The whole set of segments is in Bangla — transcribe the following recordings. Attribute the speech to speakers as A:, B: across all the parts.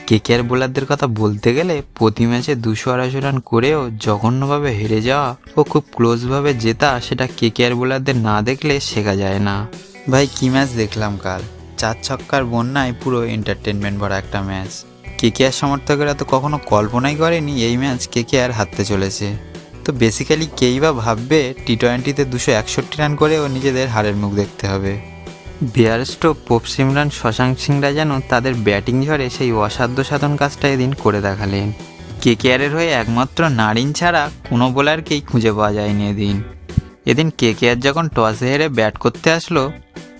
A: কেকেআর বোলারদের কথা বলতে গেলে প্রতি ম্যাচে 200-250 রান করেও জঘন্যভাবে হেরে যাওয়া ও খুব ক্লোজভাবে জেতা সেটা কেকেআর বোলারদের না দেখলে শেখা যায় না। ভাই কি ম্যাচ দেখলাম কাল, 4 ছক্কার বন্যায় পুরো এন্টারটেনমেন্ট ভরা একটা ম্যাচ। কেকেআর সমর্থকেরা তো কখনো কল্পনাই করেনি এই ম্যাচ কেকেআর হারতে চলেছে। তো বেসিক্যালি কেই বা ভাববে টি-20তে 261 রান করেও নিজেদের হারের মুখ দেখতে হবে। বেয়ারস্টো, পোপ সিমরান, শশাঙ্ক সিংরা যেন তাদের ব্যাটিং ঝড়ে সেই অসাধ্য সাধন কাজটা এদিন করে দেখালেন। কেকেআরের হয়ে একমাত্র নারিন ছাড়া কোনো বোলারকেই খুঁজে পাওয়া যায়নি এদিন কেকেআর যখন টসে হেরে ব্যাট করতে আসলো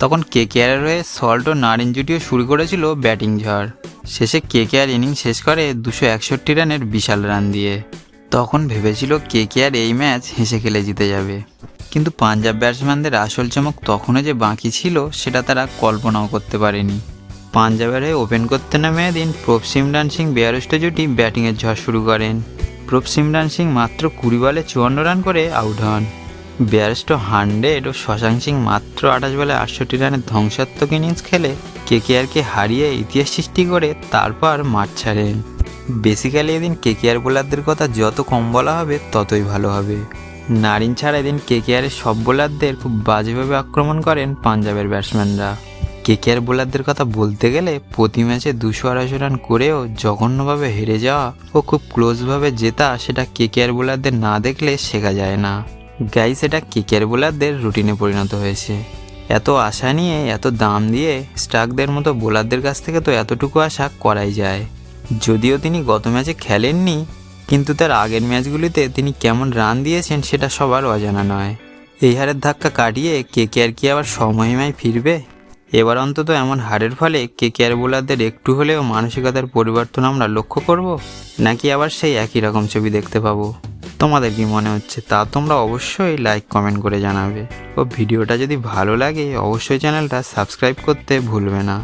A: তখন কেকেআরের হয়ে সল্ট ও নারিন জুটিও শুরু করেছিল ব্যাটিং ঝড়। শেষে কেকেআর ইনিংস শেষ করে 261 রানের বিশাল রান দিয়ে। তখন ভেবেছিল কেকেআর এই ম্যাচ হেসে খেলে জিতে যাবে, কিন্তু পাঞ্জাব ব্যাটসম্যানদের আসল চমক তখনও যে বাকি ছিল সেটা তারা কল্পনাও করতে পারেনি। পাঞ্জাবের হয়ে ওপেন করতে নামে এদিন প্রভ সিমরান সিং বেয়ারস্টো জুটি ব্যাটিংয়ের ঝড় শুরু করেন। প্রভ সিমরান সিং মাত্র 20 বলে 54 রান করে আউট হন। বেয়ারস্টো 100 ও শশাঙ্ক সিং মাত্র 28 বলে 68 রানের ধ্বংসাত্মক ইনিংস খেলে কেকেআরকে হারিয়ে ইতিহাস সৃষ্টি করে তারপর মাঠ ছাড়েন। বেসিক্যালি এদিন কেকেআর বোলারদের কথা যত কম বলা হবে ততই ভালো হবে। নারিন ছাড়া এদিন কেকেআরের সব বোলারদের খুব বাজেভাবে আক্রমণ করেন পাঞ্জাবের ব্যাটসম্যানরা। কেকেআর বোলারদের কথা বলতে গেলে প্রতি ম্যাচে 200-250 রান করেও জঘন্যভাবে হেরে যাওয়া ও খুব ক্লোজভাবে জেতা সেটা কেকেআর বোলারদের না দেখলে শেখা যায় না। গাইস, এটা কেকেআর বোলারদের রুটিনে পরিণত হয়েছে। এত আশা নিয়ে এত দাম দিয়ে স্টার্কদের মতো বোলারদের কাছ থেকে তো এতটুকু আশা করাই যায়। যদিও তিনি গত ম্যাচে খেলেননি, কিন্তু তার আগের ম্যাচগুলিতে তিনি কেমন রান দিয়েছেন সেটা সবার অজানা নয়। এই হারের ধাক্কা কাটিয়ে কেকেআর কি আবার স্বমহিমায় ফিরবে? এবার অন্তত এমন হারের ফলে কেকেআর বোলারদের একটু হলেও মানসিকতার পরিবর্তন আমরা লক্ষ্য করব, নাকি আবার সেই একই রকম ছবি দেখতে পাবো? তোমাদের কি মনে হচ্ছে তা তোমরা অবশ্যই লাইক কমেন্ট করে জানাবে। ও ভিডিওটা যদি ভালো লাগে অবশ্যই চ্যানেলটা সাবস্ক্রাইব করতে ভুলবে না।